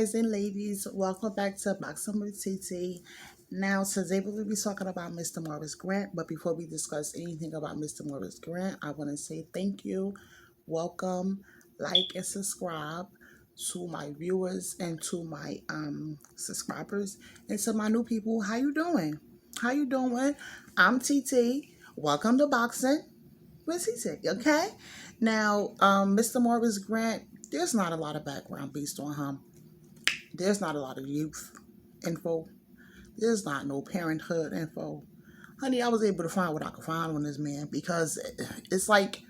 guys and ladies, welcome back to Boxing with TT. Now, today we're going to be talking about Mr. Morris Grant, but before we discuss anything about Mr. Morris Grant, I want to say thank you, welcome, like, and subscribe to my viewers and to my subscribers and to my new people. How you doing? How you doing? I'm TT. Welcome to Boxing with TT. Okay. Now, Mr. Morris Grant, there's not a lot of background based on him. There's not a lot of youth info. There's not no parenthood info. Honey, I was able to find what I could find on this man because it's like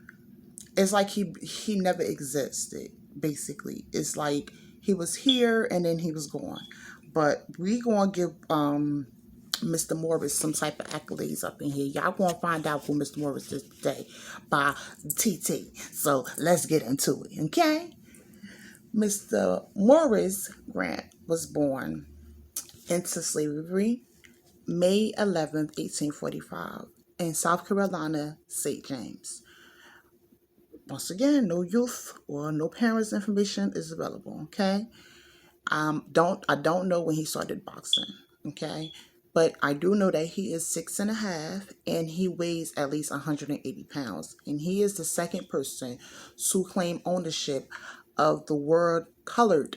he never existed. Basically, it's like he was here and then he was gone. But we gonna give Mr. Morris some type of accolades up in here. Y'all gonna find out who Mr. Morris is today by TT. So let's get into it, okay? Mr. Morris Grant was born into slavery May 11th, 1845 in South Carolina, St. James. Once again, no youth or no parents information is available, okay? I don't know when he started boxing, okay? But I do know that he is 6'1" and he weighs at least 180 pounds. And he is the second person to claim ownership of the world colored,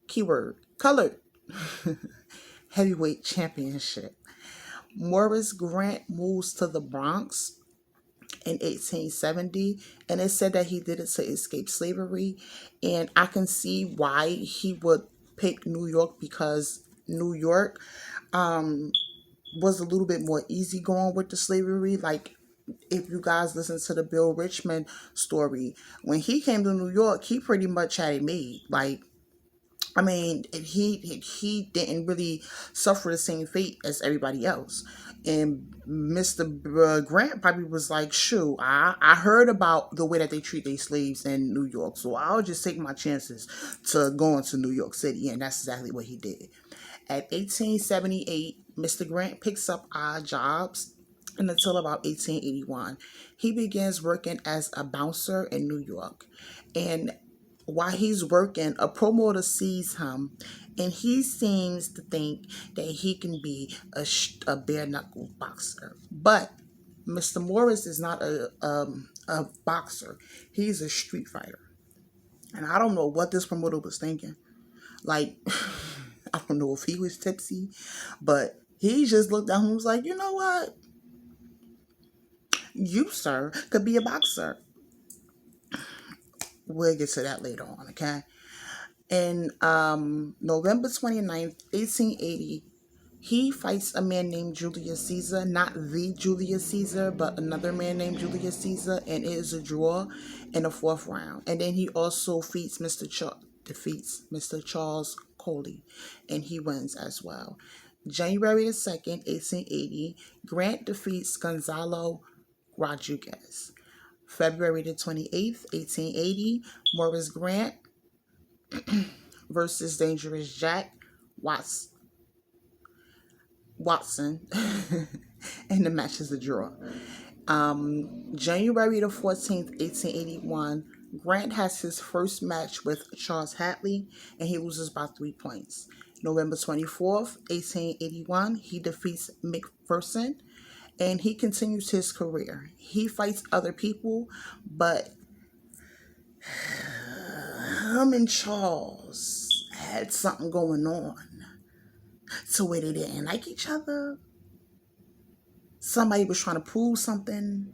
keyword, colored heavyweight championship. Morris Grant moves to the Bronx in 1870, and it said that he did it to escape slavery. And I can see why he would pick New York, because New York was a little bit more easygoing with the slavery. Like, if you guys listen to the Bill Richmond story, when he came to New York, he pretty much had it made. Like, I mean, he didn't really suffer the same fate as everybody else. And Mr. Grant probably was like, "Shoo, I heard about the way that they treat their slaves in New York, so I'll just take my chances to go into New York City." And that's exactly what he did. At 1878, Mr. Grant picks up odd jobs, and until about 1881, he begins working as a bouncer in New York. And while he's working, a promoter sees him, and he seems to think that he can be a bare knuckle boxer. But Mr. Morris is not a boxer; he's a street fighter. And I don't know what this promoter was thinking. Like, I don't know if he was tipsy, but he just looked at him and was like, "You know what? You, sir, could be a boxer." We'll get to that later on, okay? In November 29th, 1880, he fights a man named Julius Caesar, not the Julius Caesar, but another man named Julius Caesar, and it is a draw in the fourth round. And then he also defeats Mr. Charles Coley, and he wins as well. January the 2nd, 1880, Grant defeats Gonzalo Rodriguez. February the 28th, 1880, Morris Grant versus Dangerous Jack Watson, and the match is a draw. January the 14th, 1881, Grant has his first match with Charles Hatley, and he loses by 3 points. November 24th, 1881, he defeats McPherson, and he continues his career. He fights other people, but him and Charles had something going on to where they didn't like each other. Somebody was trying to prove something.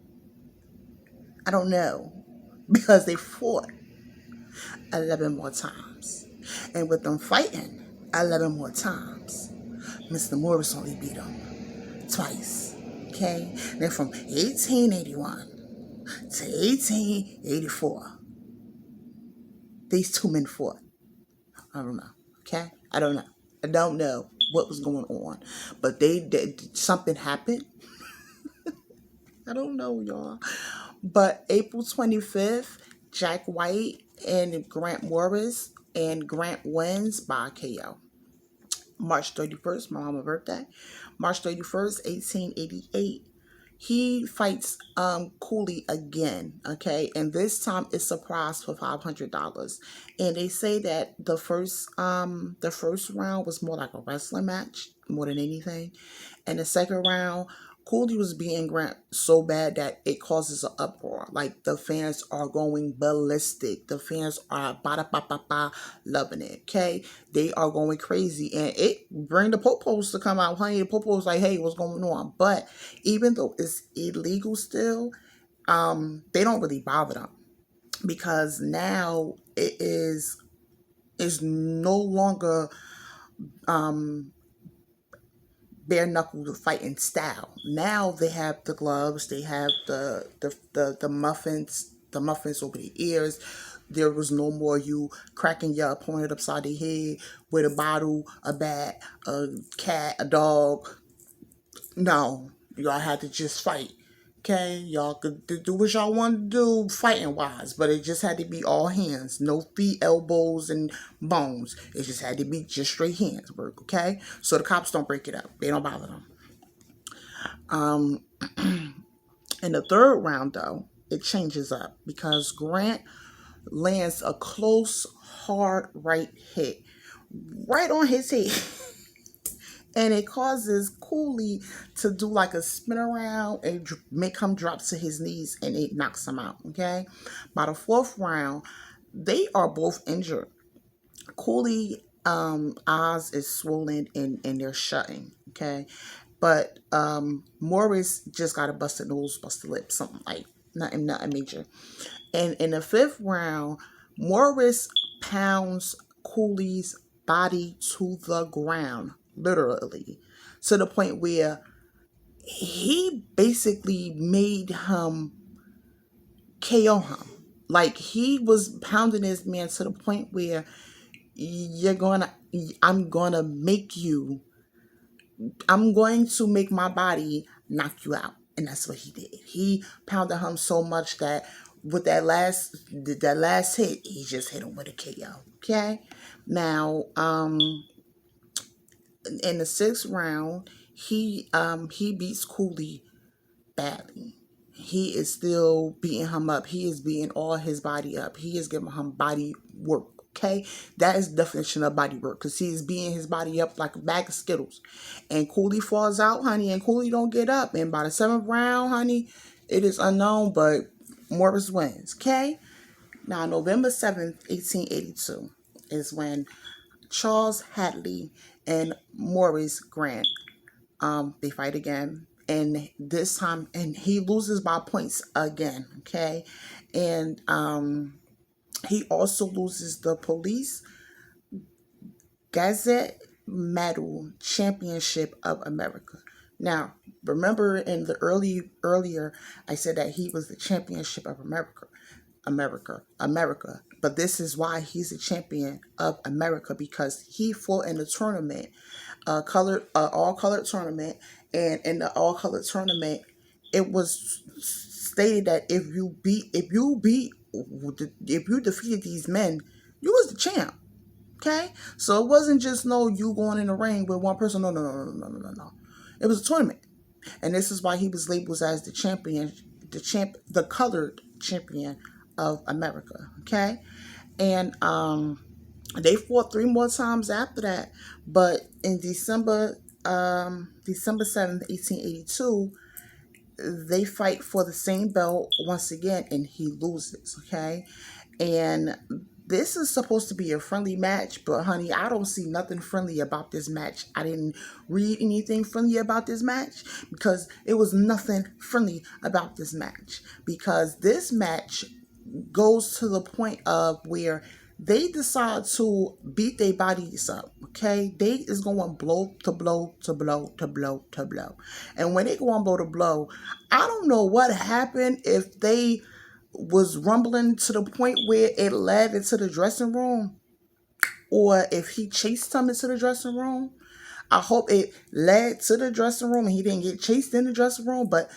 I don't know. Because they fought 11 more times. And with them fighting 11 more times, Mr. Morris only beat him twice. Okay? Then from 1881 to 1884, these two men fought. I don't know. Okay? I don't know what was going on. But something happened. I don't know, y'all. But April 25th, Jack White and Grant Morris, and Grant wins by KO. March 31st, my mama's birthday. March 31st, 1888, He fights Cooley again, okay, and this time it's a prize for $500. And they say that the first round was more like a wrestling match more than anything, and the second round, Cooley was being Grant so bad that it causes an uproar. Like the fans are going ballistic. The fans are ba da ba ba ba loving it. Okay, they are going crazy, and it bring the popos to come out. Honey, the popos like, hey, what's going on? But even though it's illegal still, they don't really bother them because now is no longer bare knuckle fighting style. Now they have the gloves, they have the muffins over the ears. There was no more you cracking your opponent upside the head with a bottle, a bat, a cat, a dog. No, y'all had to just fight. Okay, y'all could do what y'all want to do fighting wise, but it just had to be all hands, no feet, elbows, and bones. It just had to be just straight hands work. Okay, so the cops don't break it up; they don't bother them. In the third round, though, it changes up because Grant lands a close, hard right hit right on his head. And it causes Cooley to do like a spin around and make him drop to his knees, and it knocks him out. Okay, by the fourth round, they are both injured. Cooley eyes is swollen and they're shutting. Okay, but Morris just got a busted nose, busted lip, something like nothing major. And in the fifth round, Morris pounds Cooley's body to the ground, literally, to the point where he basically made him KO him. Like he was pounding his man to the point where you're gonna, I'm gonna make you, I'm going to make my body knock you out. And that's what he did. He pounded him so much that with that last hit, he just hit him with a KO. Okay. Now, in the sixth round, he beats Cooley badly. He is still beating him up. He is beating all his body up. He is giving him body work. Okay, that is the definition of body work because he is beating his body up like a bag of Skittles. And Cooley falls out, honey, and Cooley don't get up. And by the seventh round, honey, it is unknown, but Morris wins. Okay, now November 7th, 1882 is when Charles Hadley and Maurice Grant they fight again, and this time, and he loses by points again. Okay, and he also loses the Police Gazette Medal Championship of America. Now, remember in the earlier, I said that he was the championship of America. But this is why he's a champion of America because he fought in the tournament, all colored tournament, and in the all colored tournament, it was stated that if you defeated these men, you was the champ. Okay, so it wasn't just no you going in the ring with one person. No, no, no, no, no, no, no, no. It was a tournament, and this is why he was labeled as the champion, the colored champion of America. Okay, and they fought three more times after that, but in December 7th, 1882, they fight for the same belt once again, and he loses. Okay, and this is supposed to be a friendly match, but honey, I don't see nothing friendly about this match. I didn't read anything friendly about this match because it was nothing friendly about this match. Because this match goes to the point of where they decide to beat their bodies up. Okay, they is going blow to blow to blow to blow to blow, and when they go on blow to blow, I don't know what happened if they was rumbling to the point where it led into the dressing room, or if he chased him into the dressing room. I hope it led to the dressing room and he didn't get chased in the dressing room. But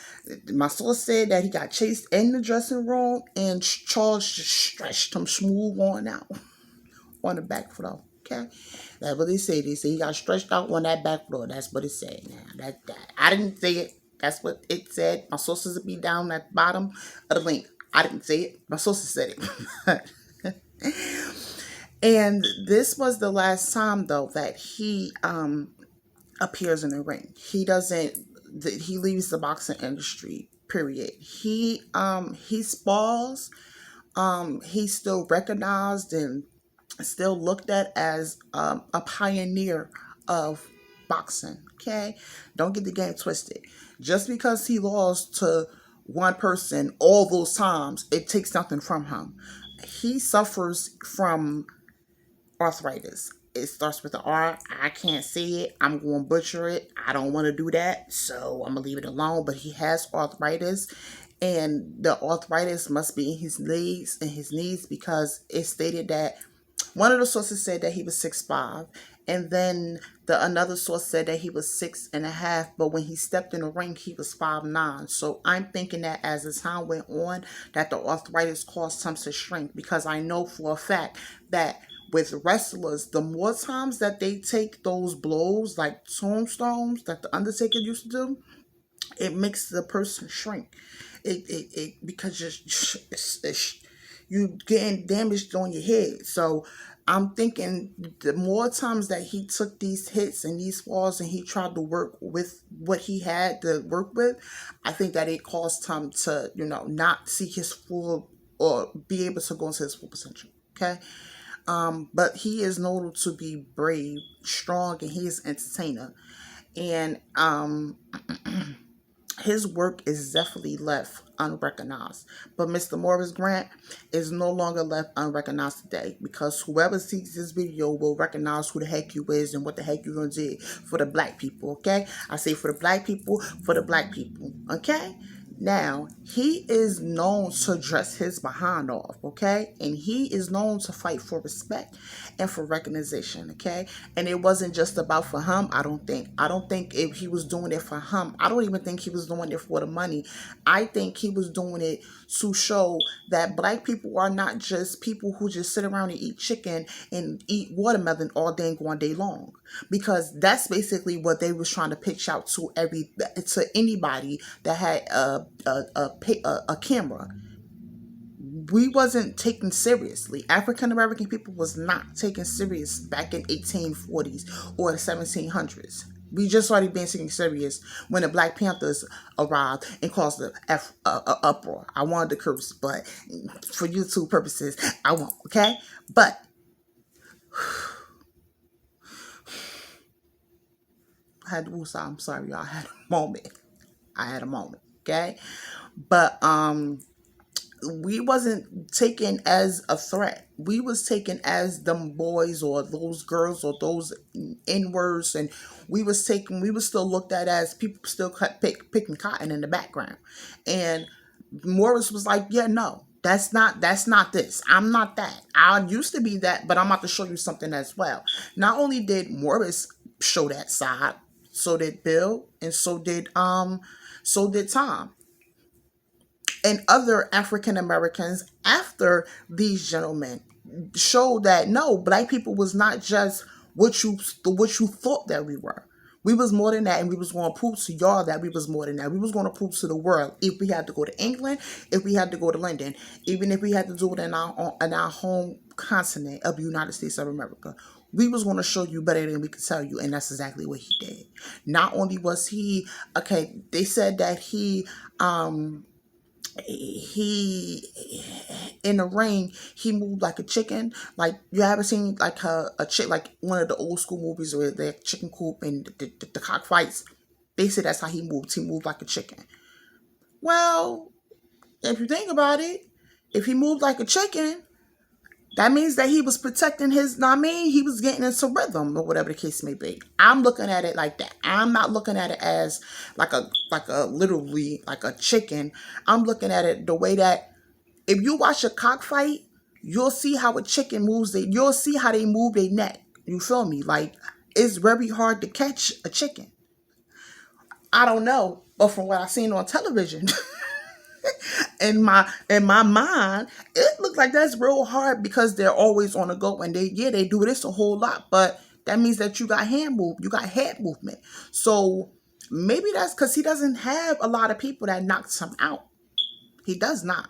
my source said that he got chased in the dressing room and Charles just stretched him smooth on out on the back floor. Okay, that's what they say. They say he got stretched out on that back floor. That's what it said. Now that I didn't say it. That's what it said. My sources will be down at the bottom of the link. I didn't say it. My sources said it. And this was the last time though that he appears in the ring. He doesn't. He leaves the boxing industry. Period. He spars. He's still recognized and still looked at as a pioneer of boxing. Okay, don't get the game twisted. Just because he lost to one person all those times, it takes nothing from him. He suffers from arthritis. It starts with the R. I can't say it. I'm going to butcher it. I don't want to do that, so I'm going to leave it alone. But he has arthritis, and the arthritis must be in his knees because it stated that one of the sources said that he was 6'5", and then another source said that he was 6.5. But when he stepped in the ring, he was 5'9". So I'm thinking that as the time went on, that the arthritis caused him to shrink, because I know for a fact that with wrestlers, the more times that they take those blows, like tombstones that the Undertaker used to do, it makes the person shrink. Because you getting damaged on your head. So I'm thinking the more times that he took these hits and these falls and he tried to work with what he had to work with, I think that it caused him to, not see his full, or be able to go into his full potential. Okay. But he is known to be brave, strong, and he is an entertainer. And his work is definitely left unrecognized. But Mr. Morris Grant is no longer left unrecognized today, because whoever sees this video will recognize who the heck you is and what the heck you gonna do for the black people, okay? I say for the black people, okay? Now, he is known to dress his behind off, okay? And he is known to fight for respect and for recognition, okay? And it wasn't just about for him, I don't think. I don't think if he was doing it for him, I don't even think he was doing it for the money. I think he was doing it to show that black people are not just people who just sit around and eat chicken and eat watermelon all day and all day long. Because that's basically what they was trying to pitch out to anybody that had a camera. We wasn't taken seriously. African American people was not taken serious back in 1840s or the 1700s. We just started being taken serious when the Black Panthers arrived and caused the uproar. I wanted to curse, but for YouTube purposes, I won't. Okay, but I had to woosah. I'm sorry, y'all. I had a moment. Okay, but we wasn't taken as a threat. We was taken as them boys or those girls or those N-words, and we was still looked at as people still picking cotton in the background. And Morris was like, yeah, no, that's not this. I'm not that. I used to be that, but I'm about to show you something as well. Not only did Morris show that side, so did Bill, and so did Tom and other African Americans after these gentlemen showed that no, black people was not just what you thought that we were. We was more than that, and we was going to prove to y'all that we was more than that. We was going to prove to the world, if we had to go to England, if we had to go to London, even if we had to do it in our home continent of the United States of America. We was going to show you better than we could tell you, and that's exactly what he did. Not only was he, okay, they said that he in the ring he moved like a chicken. Like, you haven't seen like a chick, like one of the old school movies where the chicken coop and the cockfights. They said that's how he moved. He moved like a chicken. Well, if you think about it, if he moved like a chicken, that means that he was protecting he was getting into rhythm or whatever the case may be. I'm looking at it like that. I'm not looking at it as like a literally like a chicken. I'm looking at it the way that if you watch a cockfight, you'll see how a chicken moves. You'll see how they move their neck. You feel me? Like, it's very hard to catch a chicken. I don't know, but from what I've seen on television, in my mind, it looks like that's real hard because they're always on the go, and they do this a whole lot, but that means that you got head movement. So Maybe that's because he doesn't have a lot of people that knocks him out. He does not.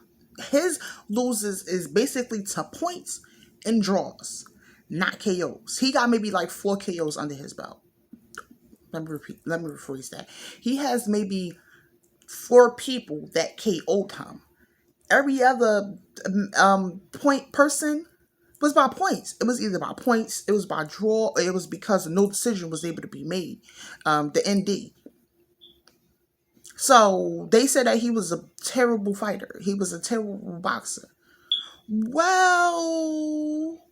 His loses is basically to points and draws, not KOs. He got maybe like 4 KOs under his belt. Let me rephrase that. He has maybe 4 people that KO'd him. Every other point person was by points. It was either by points, it was by draw, or it was because no decision was able to be made. The ND. So they said that he was a terrible fighter. He was a terrible boxer. Well,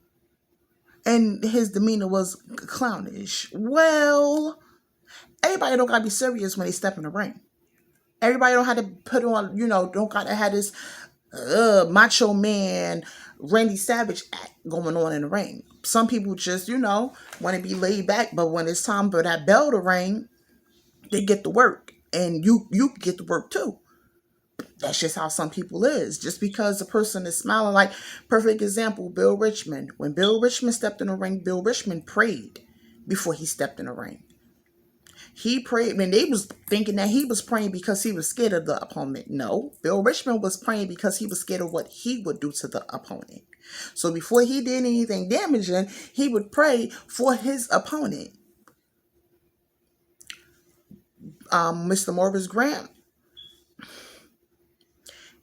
and his demeanor was clownish. Well, everybody don't gotta be serious when they step in the ring. Everybody don't have to put on, don't gotta have this macho man Randy Savage act going on in the ring. Some people just, want to be laid back, but when it's time for that bell to ring, they get to work. And you get to work too. That's just how some people is. Just because the person is smiling, like perfect example, Bill Richmond. When Bill Richmond stepped in the ring, Bill Richmond prayed before he stepped in the ring. He prayed, and they was thinking that he was praying because he was scared of the opponent. No, Bill Richmond was praying because he was scared of what he would do to the opponent. So before he did anything damaging, he would pray for his opponent. Mr. Morris Grant,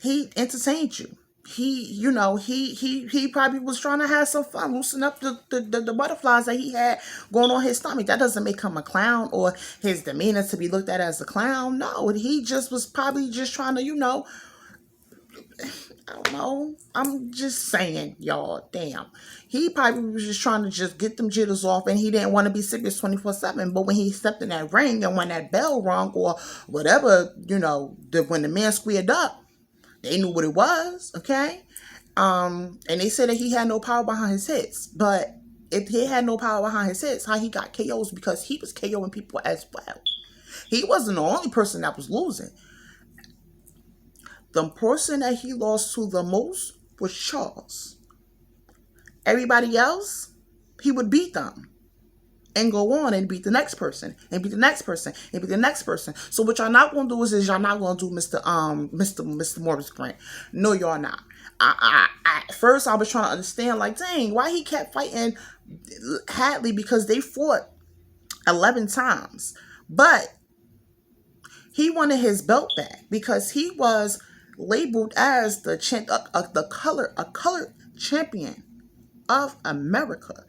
he entertained you. He probably was trying to have some fun, loosen up the butterflies that he had going on his stomach. That doesn't make him a clown or his demeanor to be looked at as a clown. No, he just was probably just trying to, I don't know. I'm just saying, y'all, damn. He probably was just trying to just get them jitters off, and he didn't want to be serious 24/7. But when he stepped in that ring and when that bell rung or whatever, when the man squared up, they knew what it was, okay? And they said that he had no power behind his hits. But if he had no power behind his hits, how he got KOs? Because he was KOing people as well. He wasn't the only person that was losing. The person that he lost to the most was Charles. Everybody else, he would beat them and go on and beat the next person and beat the next person and beat the next person. So what y'all not gonna do is y'all not gonna do Mr. Morris Grant. No, y'all not. At first I was trying to understand, like, dang, why he kept fighting Hadley, because they fought 11 times, but he wanted his belt back because he was labeled as the colored champion of America.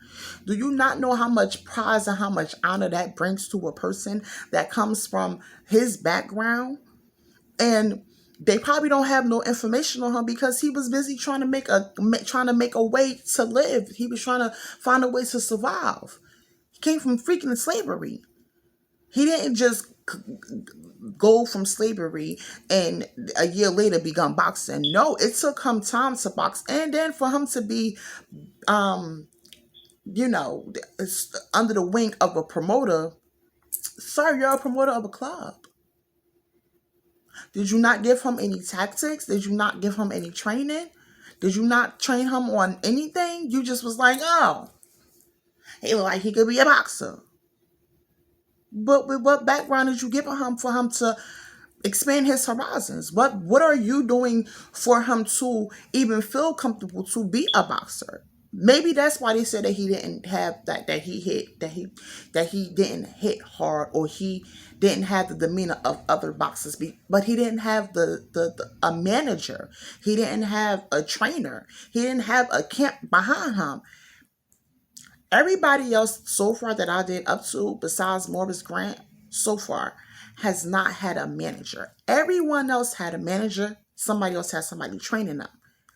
Do you not know how much pride and how much honor that brings to a person that comes from his background? And they probably don't have no information on him because he was busy trying to make a way to live. He was trying to find a way to survive. He came from freaking slavery. He didn't just go from slavery and a year later begun boxing. No, it took him time to box, and then for him to be under the wing of a promoter. Sorry, you're a promoter of a club. Did you not give him any tactics? Did you not give him any training? Did you not train him on anything? You just was like, oh, he looked like he could be a boxer. But with what background did you give him for him to expand his horizons? What are you doing for him to even feel comfortable to be a boxer? Maybe that's why they said that he didn't have that he didn't hit hard, or he didn't have the demeanor of other boxers. But he didn't have a manager. He didn't have a trainer. He didn't have a camp behind him. Everybody else so far that I did up to, besides Morris Grant, so far, has not had a manager. Everyone else had a manager. Somebody else had somebody training them.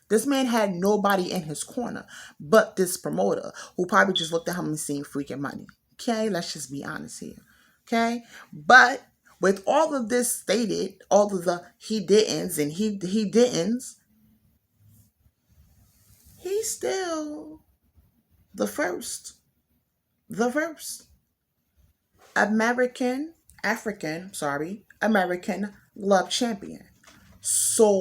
This man had nobody in his corner but this promoter who probably just looked at him and seen freaking money. Okay, let's just be honest here. Okay, but with all of this stated, all of the he didn'ts and he didn'ts, he's still the first American glove champion. So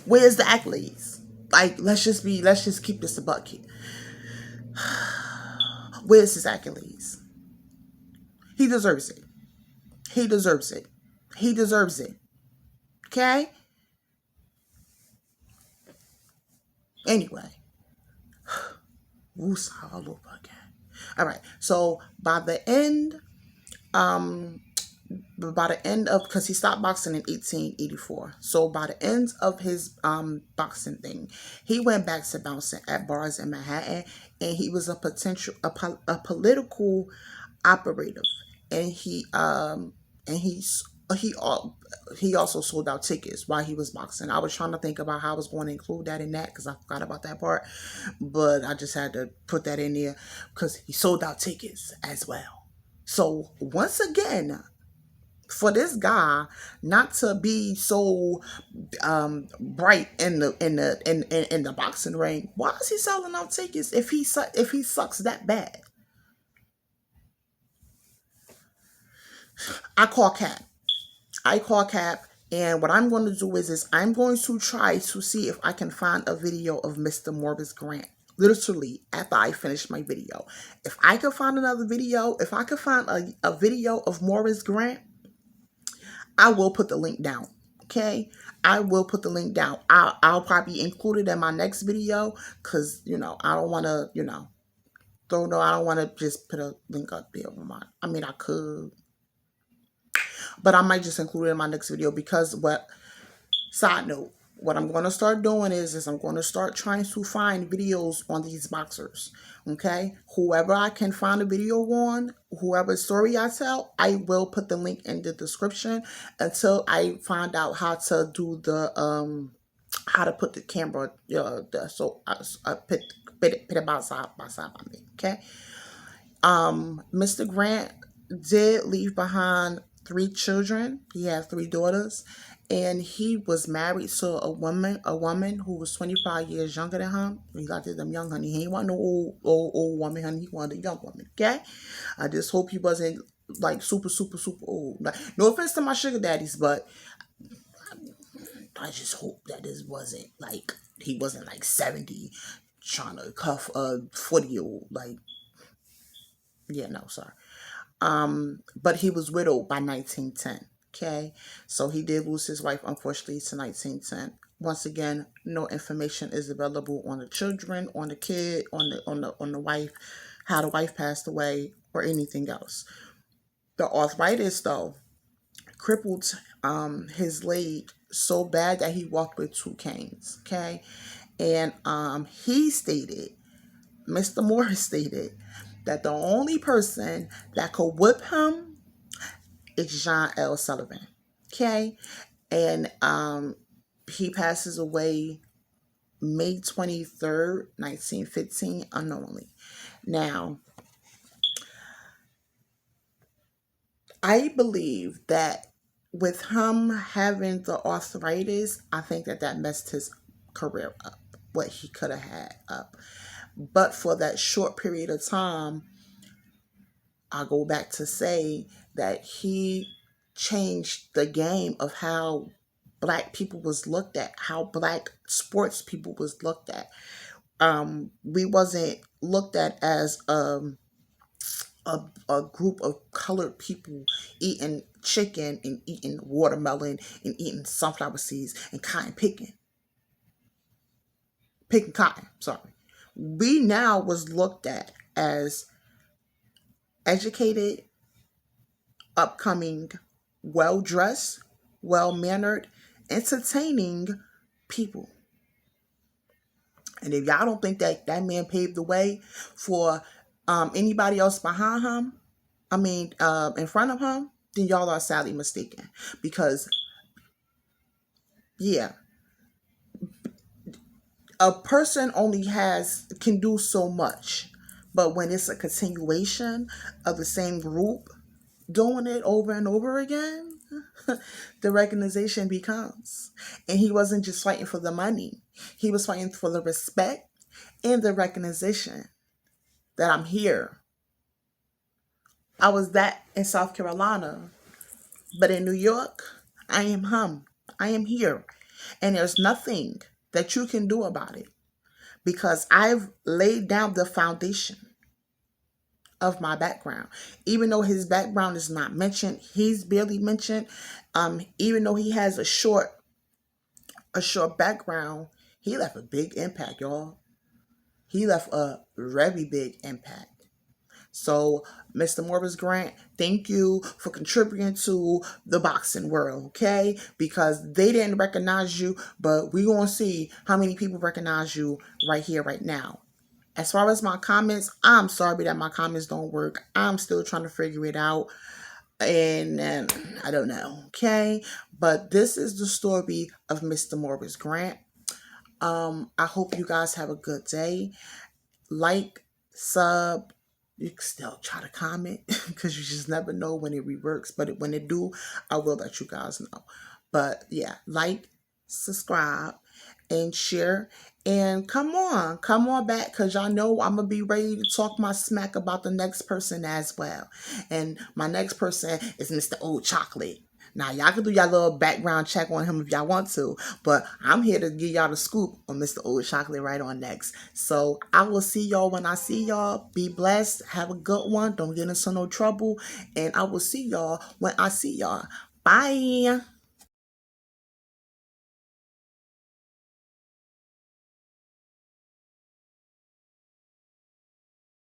where's the accolades? Like, let's just keep this a bucket. Where's his accolades? He deserves it. He deserves it. He deserves it. Okay? Anyway, woosah all over again. All right. So by the end of, because he stopped boxing in 1884, so by the end of his boxing thing, he went back to bouncing at bars in Manhattan, and he was a a political operative, and he al- he also sold out tickets while he was boxing. I was trying to think about how I was going to include that in that because I forgot about that part, but I just had to put that in there because he sold out tickets as well. So once again, for this guy not to be so bright in the boxing ring, why is he selling out tickets if he sucks that bad? I call cap. I call cap. And what I'm going to do is I'm going to try to see if I can find a video of Mr. Morris Grant. Literally, after I finish my video, if I can find another video, if I can find a video of Morris Grant, I will put the link down. Okay, I will put the link down. I'll probably include it in my next video because I don't want to throw no. I don't want to just put a link up there. I mean, I could, but I might just include it in my next video because what. Side note, what I'm going to start doing is I'm going to start trying to find videos on these boxers. Okay? Whoever I can find a video on, whoever story I tell, I will put the link in the description until I find out how to do the how to put the camera so I put it by side by me. Okay? Mr. Grant did leave behind three children. He had three daughters, and he was married to a woman who was 25 years younger than him. He got to them young honey. He ain't want no old woman, honey. He wanted a young woman. Okay, I just hope he wasn't like super old. Like, no offense to my sugar daddies, but I just hope that this wasn't like he wasn't like 70 trying to cuff a 40-year old. Like, yeah, no, sorry. But he was widowed by 1910. Okay, so he did lose his wife, unfortunately, to 1910. Once again, no information is available on the children, on the kid, on the wife, how the wife passed away, or anything else. The arthritis, though, crippled his leg so bad that he walked with two canes. Okay, and he stated, Mr. Morris stated, that the only person that could whip him is John L. Sullivan. Okay. And he passes away May 23rd, 1915, unknowingly. Now, I believe that with him having the arthritis, I think that messed his career up, what he could have had up. But for that short period of time, I go back to say that he changed the game of how black people was looked at, how black sports people was looked at. We wasn't looked at as a group of colored people eating chicken and eating watermelon and eating sunflower seeds and cotton picking cotton. Sorry, we now was looked at as educated, upcoming, well dressed, well mannered, entertaining people. And if y'all don't think that man paved the way for anybody else behind him, in front of him, then y'all are sadly mistaken. Because, yeah, a person only can do so much. But when it's a continuation of the same group doing it over and over again, the recognition becomes. And he wasn't just fighting for the money, he was fighting for the respect and the recognition that I'm here. I was that in South Carolina, but in New York, I am him. I am here. And there's nothing that you can do about it because I've laid down the foundation of my background. Even though his background is not mentioned, he's barely mentioned. Even though he has a short background, he left a big impact, y'all. He left a very big impact. So, Mr. Morris Grant, thank you for contributing to the boxing world, okay? Because they didn't recognize you, but we're going to see how many people recognize you right here, right now. As far as my comments, I'm sorry that my comments don't work. I'm still trying to figure it out. And I don't know, okay? But this is the story of Mr. Morris Grant. I hope you guys have a good day. Like, sub. You can still try to comment because you just never know when it reworks. But when it do, I will let you guys know. But yeah, like, subscribe, and share. And come on back because y'all know I'm going to be ready to talk my smack about the next person as well. And my next person is Mr. Old Chocolate. Now, y'all can do y'all little background check on him if y'all want to, but I'm here to give y'all the scoop on Mr. Old Chocolate right on next. So I will see y'all when I see y'all. Be blessed. Have a good one. Don't get into no trouble. And I will see y'all when I see y'all. Bye.